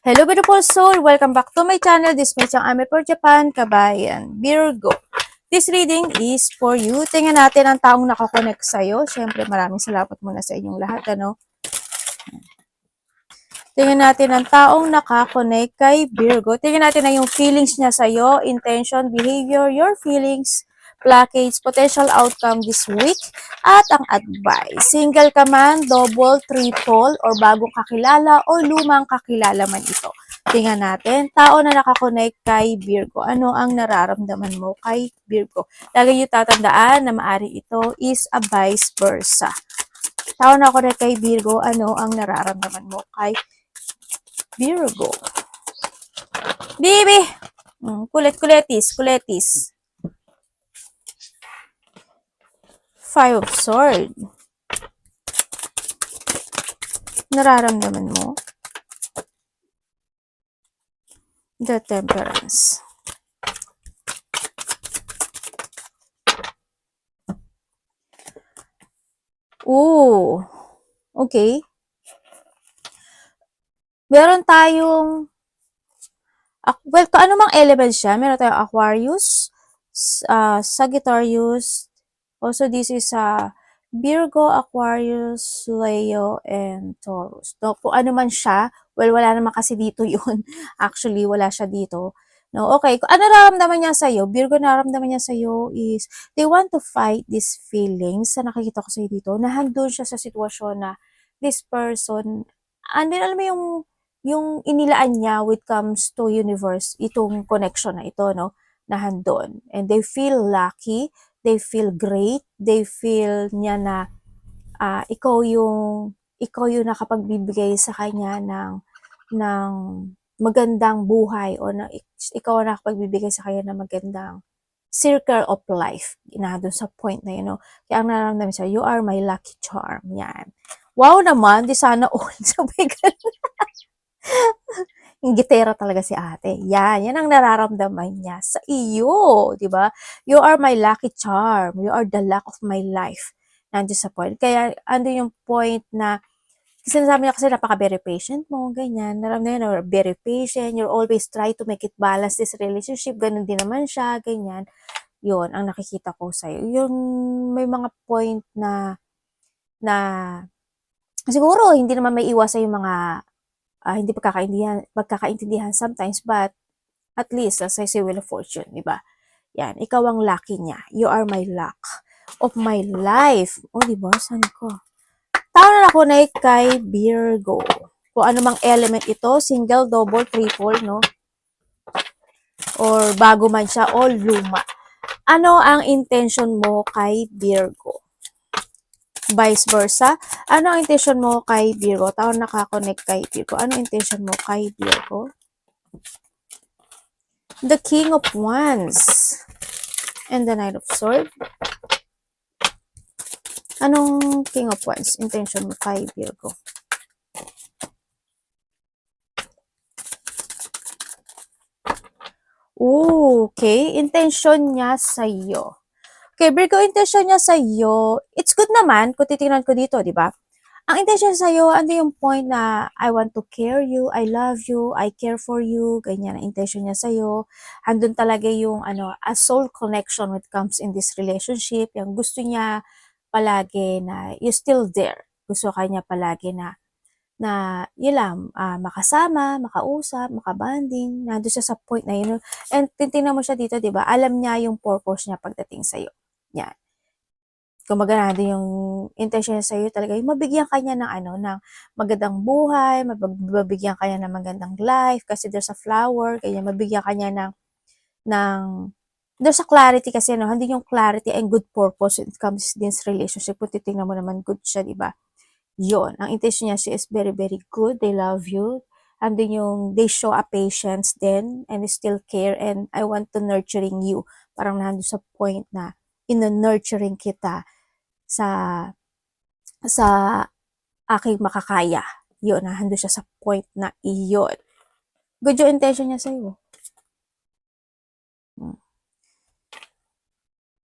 Hello beautiful soul! Welcome back to my channel. This is ang Ame for Japan, Kabayan, Virgo. This reading is for you. Tingnan natin ang taong nakakonect sa'yo. Siyempre maraming salamat muna sa inyong lahat. Tingnan natin ang taong nakakonect kay Virgo. Tingnan natin na yung feelings niya sa'yo, intention, behavior, your feelings, blockage, potential outcome this week, at ang advice. Single ka man, double, triple, or bagong kakilala, o lumang kakilala man ito. Tingnan natin, tao na nakakonect kay Virgo. Ano ang nararamdaman mo kay Virgo? Lagi niyo tatandaan na maari ito is a vice versa. Tao na connect kay Virgo, ano ang nararamdaman mo kay Virgo? Bibi! Kuletis. Five of Swords. Nararamdaman mo? The Temperance. Ooh. Okay. Meron tayong well, ano mang element siya? Meron tayong Aquarius, Sagittarius. Also, this is Virgo, Aquarius, Leo, and Taurus. No, kung ano man siya, well, wala naman kasi dito yun. Actually, wala siya dito. No, okay. Kung ano nararamdaman niya sa'yo, Virgo nararamdaman niya sa'yo is, they want to fight these feelings sa nakikita ko sa'yo dito, na handun siya sa sitwasyon na this person, and then alam mo yung inilaan niya when it comes to universe, itong connection na ito, no, na handun. And they feel lucky, they feel great, they feel niya na ikaw yung nakapagbibigay sa kanya ng magandang buhay, o ikaw ang nakapagbibigay sa kanya ng magandang circle of life. Doon sa point na yun, no? Kaya ang nararamdaman siya, you are my lucky charm. Yan. Wow naman, di sana all. Sabay ganun. Yung gitera talaga si ate. Yan ang nararamdaman niya sa iyo, di ba? You are my lucky charm. You are the luck of my life. Nandiyo sa point. Kaya, ando yung point na, sinasabi niya kasi napaka-very patient mo, ganyan. Naramdaman na very patient. You always try to make it balance this relationship. Ganun din naman siya, ganyan. Yun, ang nakikita ko sa'yo. Yung may mga point na siguro, hindi naman may iwasan yung mga hindi pagkakaintindihan sometimes, but at least, as I say, Wheel of Fortune, di ba? Yan, ikaw ang lucky niya. You are my luck of my life. O, di ba? Saan ko? Tao na ako na kay Virgo. Kung ano mang element ito, single, double, triple, no? Or bago man siya, o luma. Ano ang intention mo kay Virgo? Vice versa. Ano ang intention mo kay Virgo? Tao nakakonect kay Virgo. Ano ang intention mo kay Virgo? The King of Wands. And the Knight of Swords. Anong King of Wands? Intention mo kay Virgo? Okay. Intention niya sa iyo. Okay, Virgo, intention niya sa iyo. It's good naman kung titingnan ko dito, di ba? Ang intention sa iyo, ano yung point na I want to care you, I love you, I care for you, ganyan ang intention niya sa iyo. Andun talaga yung a soul connection when it comes in this relationship. Yung gusto niya palagi na you're still there. Gusto kanya palagi na yun lang, makasama, makausap, makabanding, nandun siya sa point na yun. And titingnan mo siya dito, di ba? Alam niya yung purpose niya pagdating sa'yo. Yan. Kung maganda yung intention niya sa'yo talaga, yung mabigyan kanya ng magandang buhay, mabigyan kanya ng magandang life, kasi there's a flower, kaya mabigyan kanya there's a clarity kasi, no? Hindi yung clarity and good purpose when it comes to this relationship. Kung titingnan mo naman, good siya, di ba? Yun, ang intention niya, she is very, very good. They love you. And then they show a patience then, and still care, and I want to nurturing you. Parang nandun sa point na, ino-nurturing kita sa aking makakaya. Yun, nandun siya sa point na iyon. Good yung intention niya sa'yo.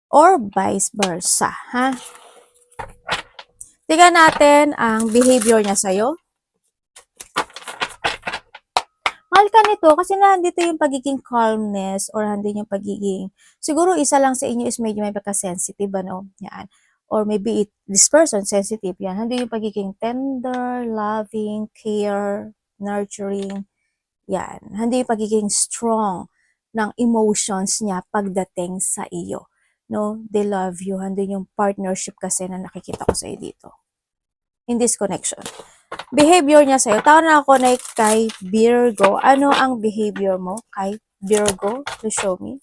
Or vice versa, ha? Tingnan natin ang behavior niya sa'yo. Mahal ka nito kasi nandito yung pagiging calmness or nandun yung pagiging, siguro isa lang sa inyo is medyo may pagka-sensitive, ano? Yan. Or maybe this person sensitive, yan. Nandun yung pagiging tender, loving, care, nurturing, yan. Nandun yung pagiging strong ng emotions niya pagdating sa iyo. No? They love you. Nandun yung partnership kasi na nakikita ko sa iyo dito. In this connection. Behavior niya sa'yo. Tao na ako na kay Virgo. Ano ang behavior mo kay Virgo? To show me.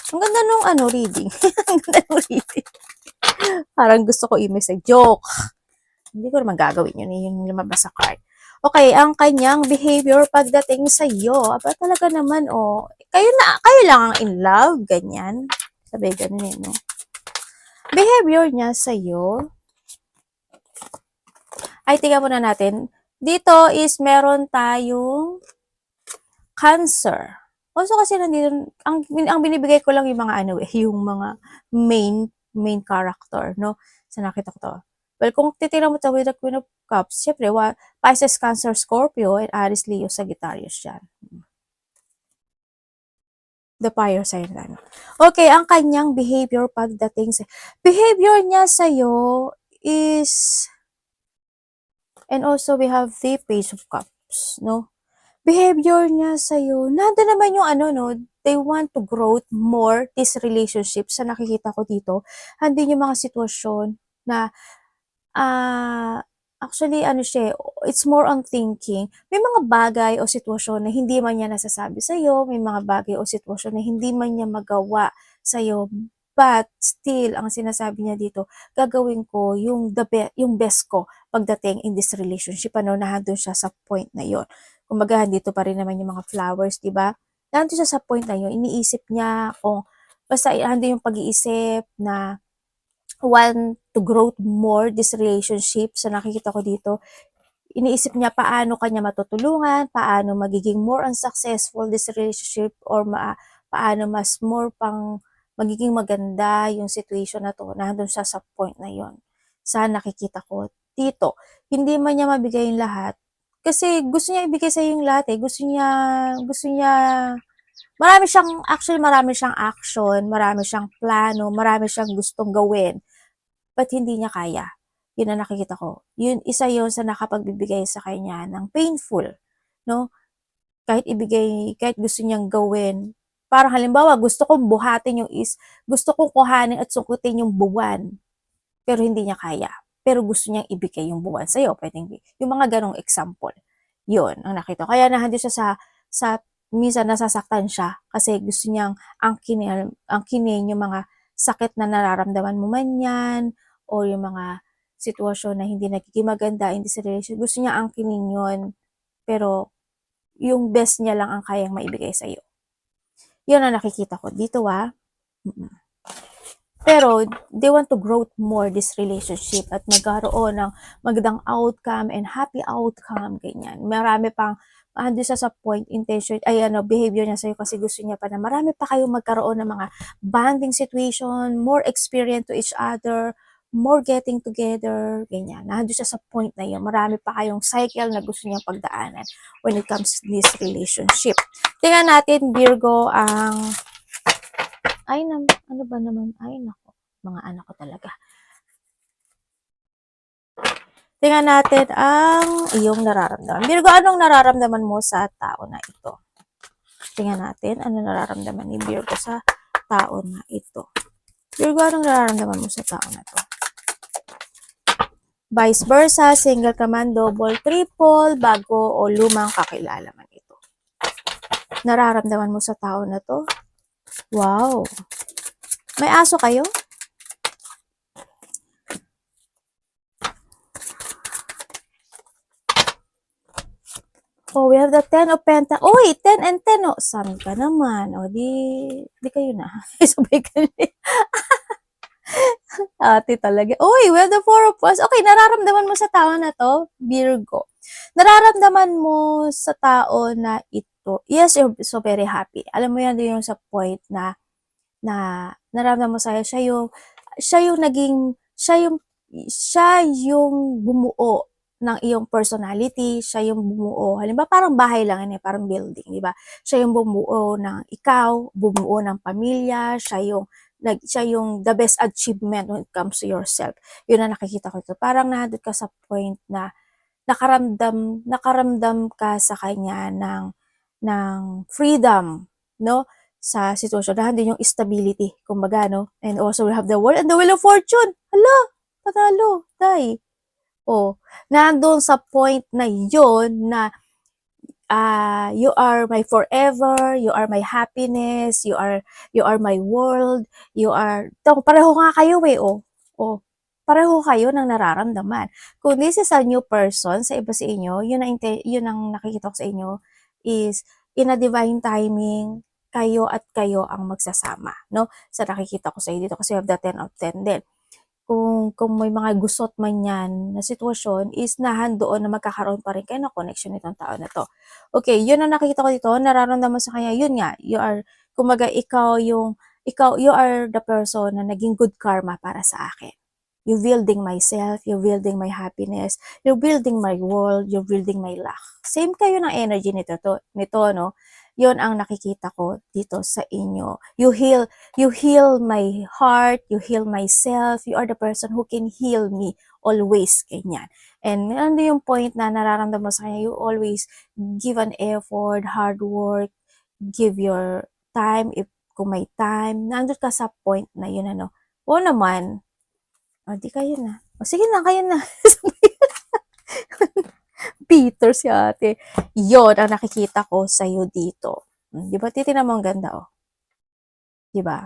Ang ganda nung reading. Ang ganda nung reading. Parang gusto ko i-message. Joke. Hindi ko naman gagawin yun. Yung lumabas sa card. Okay, ang kanyang behavior pagdating sa iyo. Aba talaga naman, oh. Kayo lang ang in love. Ganyan. Sabi, ganun eh, no? Behavior niya sa iyo. Ay, tingnan muna natin. Dito is meron tayong Cancer. Also kasi nandito, ang binibigay ko lang yung mga yung mga main character, no? Sa nakita ko to. Well, kung titignan mo to with the Queen of Cups, syempre, Pisces, Cancer, Scorpio, and Aries, Leo, Sagittarius yan. The fire sign lang. Okay, ang kanyang behavior pagdating sa... Behavior niya sa'yo is... And also, we have the Page of Cups, no? Behavior niya sa'yo, nandun naman yung no, they want to grow more this relationship sa nakikita ko dito. Andun yung mga sitwasyon na, actually, siya, it's more on thinking. May mga bagay o sitwasyon na hindi man niya nasasabi sa'yo, may mga bagay o sitwasyon na hindi man niya magawa sa'yo, but still, ang sinasabi niya dito, gagawin ko yung yung best ko pagdating in this relationship, nandun siya sa point na yon. Kumbaga, dito pa rin naman yung mga flowers, di ba? Nandun siya sa point na yun, iniisip niya kung, basta nandun yung pag-iisip na want to grow more this relationship sa nakikita ko dito. Iniisip niya paano kanya matutulungan, paano magiging more unsuccessful this relationship, or paano mas more pang magiging maganda yung situation na to. Nandun siya sa point na yon. Sa nakikita ko dito. Hindi man niya mabigay yung lahat, kasi gusto niya ibigay sa yung lahat eh. Gusto niya, marami siyang action, marami siyang plano, marami siyang gustong gawin, but hindi niya kaya. Yun ang nakikita ko. Isa yun sa nakapagbibigay sa kanya ng painful, no? Kahit gusto niyang gawin, parang halimbawa, gusto kong gusto kong kuhanin at sungkutin yung buwan, pero hindi niya kaya. Pero gusto niyang ibigay yung buwan sa'yo. Pwedeng, yung mga ganong example. Yun, ang nakita. Kaya nandun siya minsan nasasaktan siya kasi gusto niyang angkinin yung mga sakit na nararamdaman mo man yan, o yung mga sitwasyon na hindi nagiging maganda in this relationship. Gusto niya angkinin yun, pero yung best niya lang ang kayang maibigay sa'yo. Yun ang nakikita ko dito, Pero, they want to grow more this relationship at magkaroon ng magandang outcome and happy outcome, ganyan. Marami pang, doon sa point, intention, behavior niya sa'yo kasi gusto niya pa na marami pa kayong magkaroon ng mga bonding situation, more experience to each other, more getting together, ganyan. Nandun siya sa point na yun. Marami pa kayong cycle na gusto niya pagdaanan when it comes to this relationship. Tingnan natin, Virgo, ano ba naman? Ay, nako. Mga anak ko talaga. Tingnan natin ang iyong nararamdaman. Virgo, anong nararamdaman mo sa tao na ito? Tingnan natin, ano nararamdaman ni Virgo sa tao na ito. Virgo, anong nararamdaman mo sa tao na ito? Vice versa, single ka man, double, triple, bago o lumang kakilala man ito. Nararamdaman mo sa tao na to? Wow. May aso kayo? Oh, we have the 10 of Pentacles. Uy, 10 and 10. Oh, saan ka naman? Oh, di kayo na. Sabay ka na. Ate talaga. Uy, we have the 4 of Wands. Okay, nararamdaman mo sa tao na to, Virgo. Nararamdaman mo sa tao na ito. Yes, you're so very happy. Alam mo yan, yung sa point na nararamdaman mo sa'yo, siya yung bumuo ng iyong personality, siya yung bumuo. Halimbawa, parang bahay lang yan eh, parang building, di ba? Siya yung bumuo ng ikaw, bumuo ng pamilya, siya yung the best achievement when it comes to yourself. Yun ang nakikita ko ito. Parang nandun ka sa point na nakaramdam ka sa kanya ng freedom, no? Sa sitwasyon. Nandun yung stability, kumbaga, no? And also, we have the world and the wheel of fortune. Hala, patalo, day. Oh, nandun sa point na yon na you are my forever, you are my happiness, you are my world, pareho nga kayo eh, oh. Oh, pareho kayo ng nararamdaman. Kung this is a new person sa iba sa inyo, yun ang nakikita ko sa inyo is in a divine timing, kayo at kayo ang magsasama, no? Sa nakikita ko sa inyo dito kasi you have the 10 of 10 din. Kung may mga gusot man yan na sitwasyon is doon na magkakaroon pa rin kayo ng connection nitong tao na to. Okay, yun ang nakikita ko dito, nararamdaman sa kanya, yun nga, kumaga you are the person na naging good karma para sa akin. You're building myself, you're building my happiness, you're building my world, you're building my luck. Same kayo ng energy nito, no? Yun ang nakikita ko dito sa inyo. You heal my heart, you heal myself, you are the person who can heal me always, ganyan. And ano yung point na nararamdaman mo sa kanya, you always give an effort, hard work, give your time, kung may time, nandun ka sa point na yun, ano. O naman, di kayo na. O sige na, kayo na. Peter si ate. Yon ang nakikita ko sa'yo dito. Di ba? Titignan mo ang ganda, oh. Di ba?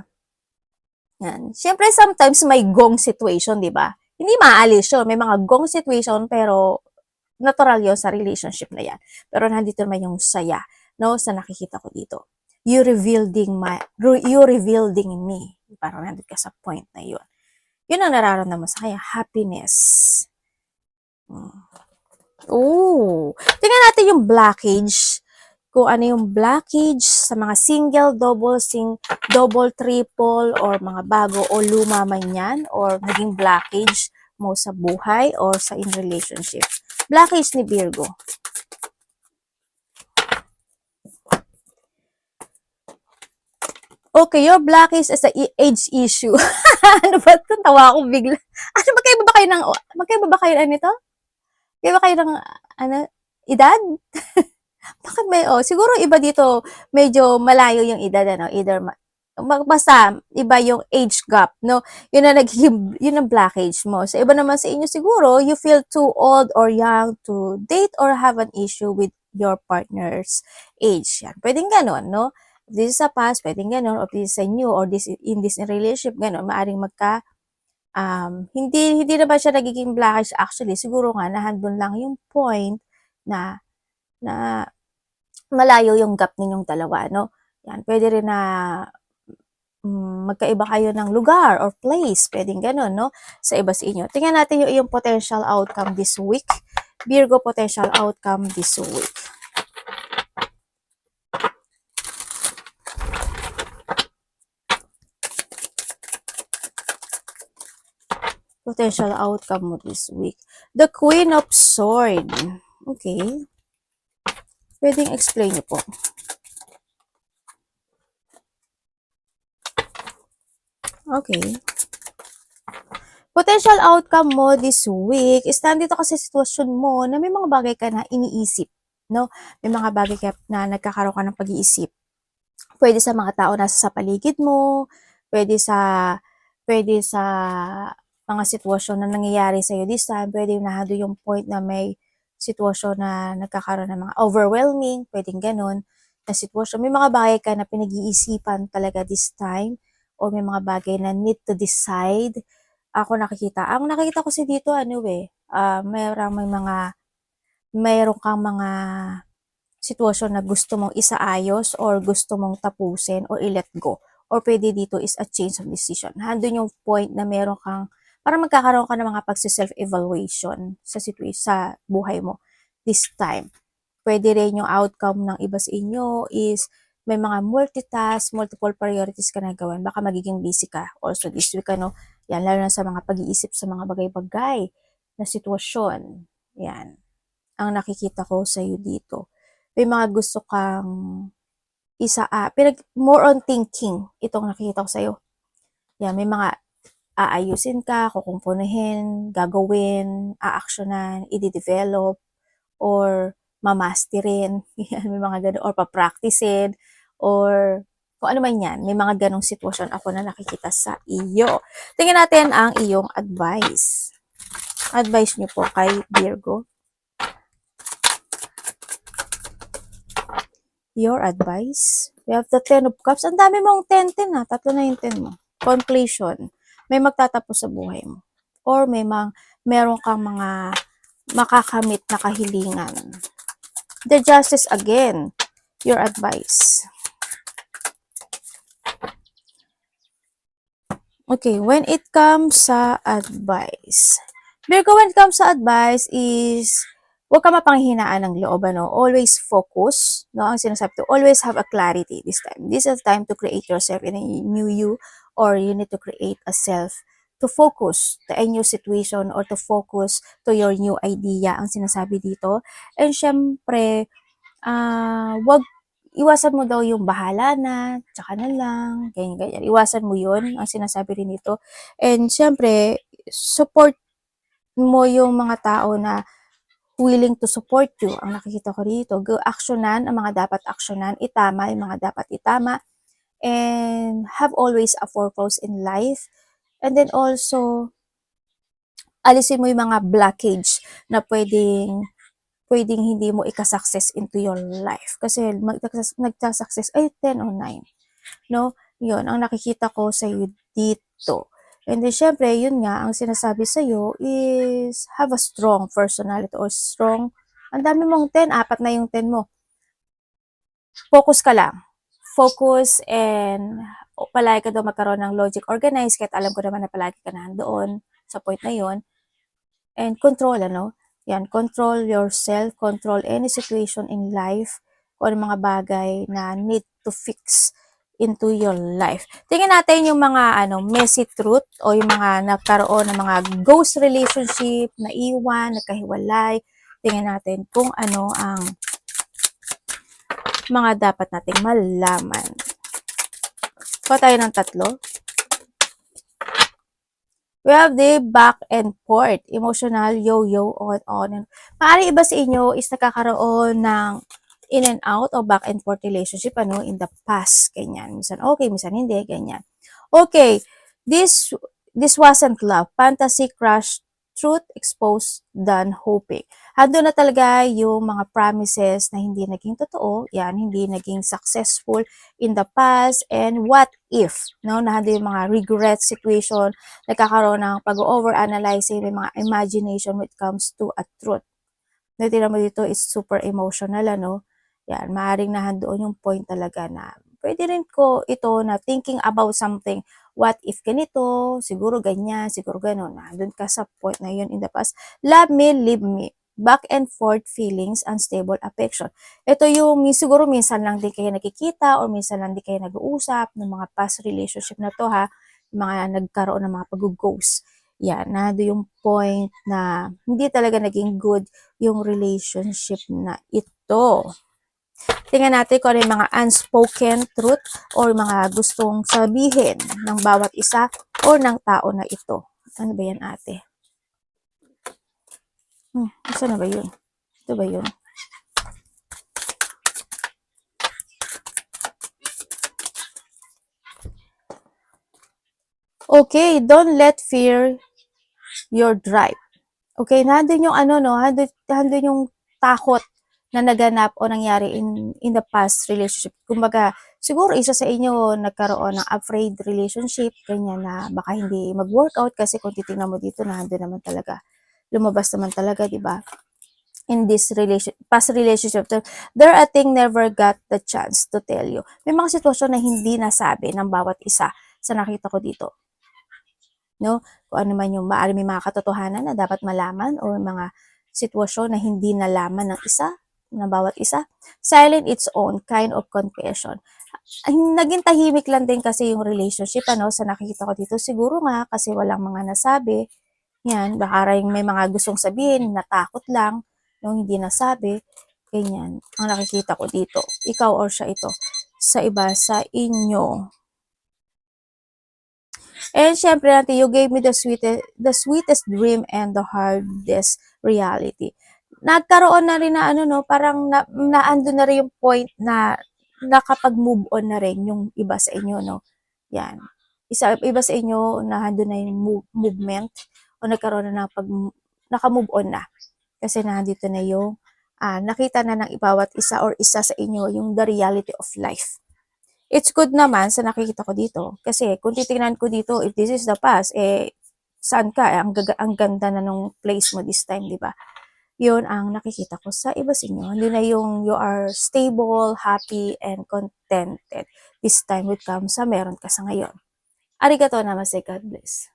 Yan. Siyempre, sometimes may gong situation, di ba? Hindi maalis yun. May mga gong situation, pero natural yun sa relationship na yan. Pero nandito naman yung saya, no? Sa nakikita ko dito. You revealing me. Parang nandito ka sa point na yun. Yun ang nararamdaman sa kanya. Happiness. Oh, tingnan natin yung blockage. Kung ano yung blockage sa mga single, double, triple, or mga bago o luma man yan, or naging blockage mo sa buhay or sa in relationship. Blockage ni Virgo. Okay, your blockage is a age issue. Ano ba ito? Tawa ako bigla. Ano, magkaiba ba kayo nito? Di ba kayo ng, edad? Bakit may, siguro iba dito, medyo malayo yung edad, either, basta, iba yung age gap, no? Yun ang blockage mo. So, iba naman sa inyo siguro, you feel too old or young to date or have an issue with your partner's age. Yan. Pwedeng ganon, no? If this is a past, pwedeng ganon, or if this is a new, or in this relationship, ganon, maaring hindi naman siya nagiging blockage actually. Siguro nga, nahandun lang yung point na malayo yung gap ninyong dalawa, no? Yan, pwede rin na magkaiba kayo ng lugar or place. Pwedeng ganun, no? Sa iba sa inyo. Tingnan natin yung potential outcome this week. Virgo potential outcome this week. Potential outcome mo this week. The Queen of Swords. Okay. Pwedeng explain niyo po. Okay. Potential outcome mo this week is nandito kasi sitwasyon mo na may mga bagay ka na iniisip, no? May mga bagay ka na nagkakaroon ka ng pag-iisip. Pwede sa mga tao nasa sa paligid mo, pwede sa mga sitwasyon na nangyayari sa'yo this time, pwede nahado yung point na may sitwasyon na nagkakaroon ng mga overwhelming, pwedeng ganun, na sitwasyon. May mga bagay ka na pinag-iisipan talaga this time, o may mga bagay na need to decide. Ang nakikita ko dito, mayroon kang mga sitwasyon na gusto mong isaayos or gusto mong tapusin or i-let go. Or pwede dito is a change of decision. Handun yung point na meron kang, parang magkakaroon ka ng mga pagsi-self-evaluation sa buhay mo this time. Pwede rin yung outcome ng iba sa inyo is may mga multiple priorities ka na gawin. Baka magiging busy ka also this week, Yan, lalo na sa mga pag-iisip sa mga bagay-bagay na sitwasyon. Yan. Ang nakikita ko sa'yo dito. May mga gusto kang more on thinking itong nakikita ko sa'yo. Yan, may mga aayusin ka, kukumpunin, gagawin, aaksyonan, i-develop, or mamasterin. Yan, may mga ganun, or papracticein, or kung ano man yan. May mga ganong sitwasyon ako na nakikita sa iyo. Tingnan natin ang iyong advice. Advice niyo po kay Virgo. Your advice. We have the 10 of Cups. Ang dami mong 10-10 ha. Tatlo na yung 10 mo. Completion. May magtatapos sa buhay mo. Or meron kang mga makakamit na kahilingan. The Justice again. Your advice. Okay, when it comes sa advice. Virgo, when it comes sa advice is huwag ka mapanghinaan ng loob, ano? Always focus, no? Ang sinasabi to, always have a clarity this time. This is time to create yourself in a new you, or you need to create a self to focus to a new situation or to focus to your new idea, ang sinasabi dito. And syempre, iwasan mo daw yung bahala na, tsaka na lang, ganyan. Iwasan mo yun, ang sinasabi rin dito. And syempre, support mo yung mga tao na willing to support you. Ang nakikita ko dito, aksyonan ang mga dapat aksyonan, itama yung mga dapat itama, and have always a purpose in life. And then also, alisin mo yung mga blockage na pwedeng hindi mo ikasuccess into your life. Kasi nagsuccess, 10 o 9. No? Yun, ang nakikita ko sa iyo dito. And then, syempre, yun nga, ang sinasabi sa'yo is have a strong personality or strong, ang dami mong 10, apat na yung 10 mo. Focus ka lang. Focus and palagi ka daw magkaroon ng logic organized, kahit alam ko naman na palagi ka na doon sa point na yun. And control, ano? Yan, control yourself, control any situation in life, kung ano mga bagay na need to fix into your life. Tingnan natin yung mga messy truth o yung mga nagkaroon ng mga ghost relationship, naiwan, nagkahiwalay. Tingnan natin kung ano ang mga dapat nating malaman. Kuha tayo ng 3. We have the back and forth, emotional yo-yo on. Maaari iba sa inyo is nakakaroon ng in and out o back and forth relationship in the past, ganyan. Minsan okay, minsan hindi, ganyan. Okay, this wasn't love, fantasy, crush, truth exposed, done hoping. Hando na talaga yung mga promises na hindi naging totoo, yan, hindi naging successful in the past, and what if, no, nahando yung mga regret situation, nagkakaroon ng pag-overanalyzing, may mga imagination when it comes to a truth. Natira mo dito is super emotional, yan, maaaring nahandoon yung point talaga na pwede rin ko ito na thinking about something. What if ganito? Siguro ganyan, siguro ganon. Nandun ka sa point na yun in the past. Love me, leave me. Back and forth feelings, unstable affection. Ito yung siguro minsan lang din kayo nakikita or minsan lang din kayo nag-uusap ng mga past relationship na to, ha. Mga nagkaroon ng mga pag-ghost. Yan, nado yung point na hindi talaga naging good yung relationship na ito. Tingnan natin kung ano yung mga unspoken truth or mga gustong sabihin ng bawat isa o ng tao na ito. Ano ba yan, ate? Saan na ba yun? Ito ba yun? Okay, don't let fear your drive. Okay, nandun yung nandun yung takot na naganap o nangyari in the past relationship. Kumbaga, siguro isa sa inyo nagkaroon ng afraid relationship, ganyan na baka hindi mag-workout kasi kung titingnan mo dito, nandun naman talaga. Lumabas naman talaga, di ba? In this past relationship, there a thing never got the chance to tell you. May mga sitwasyon na hindi nasabi ng bawat isa sa nakita ko dito. No? Kung ano man yung may mga katotohanan na dapat malaman o mga sitwasyon na hindi nalaman ng bawat isa. Silent its own kind of confession. Naging tahimik lang din kasi yung relationship sa nakikita ko dito. Siguro nga kasi walang mga nasabi, Yan, baka rin may mga gustong sabihin, natakot lang, yung hindi nasabi, ganyan. Ang nakikita ko dito, ikaw or siya ito, sa iba sa inyo. And syempre natin, you gave me the sweetest dream and the hardest reality. Nagkaroon na rin na ano no, parang naando na rin yung point na nakapag-move on na rin yung iba sa inyo no. Yan. Iba sa inyo na hando na yung movement o nagkaroon na ng naka-move on na. Kasi nandito na yung nakita na ng bawat isa or isa sa inyo yung the reality of life. It's good naman sa nakikita ko dito. Kasi kung titingnan ko dito, if this is the past, saan ka? Ang ganda na nung place mo this time, di ba? Yun ang nakikita ko sa iba sa inyo. Hindi na yung you are stable, happy, and contented. This time would come sa meron ka sa ngayon. Arigato namaste, God bless.